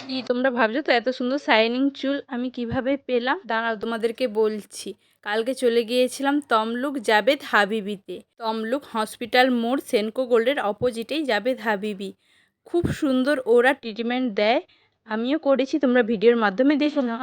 কি তোমরা ভাবছো তো এত সুন্দর শাইনিং চুল আমি কিভাবে পেলাম? দাঁড়াও তোমাদেরকে বলছি। কালকে চলে গিয়েছিলাম তমলুক জাবেদ হাবিবিতে। তমলুক হসপিটাল মোড় সেনকো গোল্ডের অপোজিটেই জাবেদ হাবিবি। খুব সুন্দর ওরা ট্রিটমেন্ট দেয়, আমিও করেছি, তোমরা ভিডিওর মাধ্যমে দেখো না।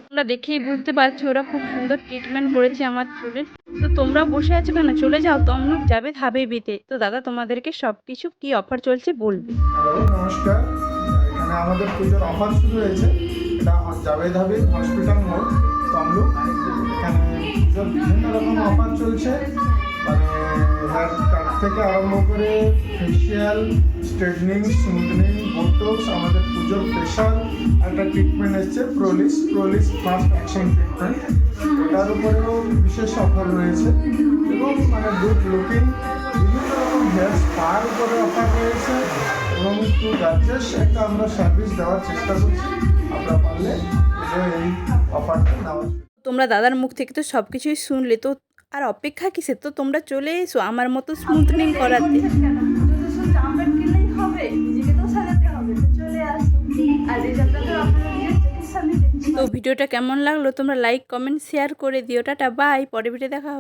তোমরা দেখেই বুঝতে পারছো ওরা খুব সুন্দর ট্রিটমেন্ট করেছে আমার চুলের। তো তোমরা বসে আছো কেন, চলে যাও তমলুক জাবেদ হাবিবিতে। তো দাদা তোমাদেরকে সবকিছু কি অফার চলছে বলবে। হ্যালো, নমস্কার। এখানে আমাদের পুজোর অফার শুরু হয়েছে। এটা জাভেদ হাবিব হসপিটাল মোড়, তমলুক। এখানে পুজোর বিভিন্ন রকম অফার চলছে, মানে হেয়ার কাট থেকে আরম্ভ করে ফেসিয়াল, স্ট্রেটনিং, স্মুথনিং, বোটক্স। আমাদের পুজোর স্পেশাল একটা ট্রিটমেন্ট এসছে, প্রোলিস ফার্স্ট অ্যাকশন ট্রিটমেন্ট। ওটার উপরেও বিশেষ অফার রয়েছে এবং মানে গুড লুকিং বিভিন্ন রকম হেয়ার স্পার উপরে অফার রয়েছে এবং একটু গার্জেস একটা আমরা সার্ভিস দেওয়ার চেষ্টা করছি। আমরা পারলে এই অফারটা নেওয়ার। তোমরা দাদার মুখ থেকে তো সব কিছুই শুনলে, তো আর অপেক্ষা কিসের? তো তোমরা চলে এসো আমার মতো স্মুথনিং করাতে। তো ভিডিওটা কেমন লাগলো তোমরা লাইক কমেন্ট শেয়ার করে দিও। টাটা, বাই, পরে ভিডিও দেখা হবে।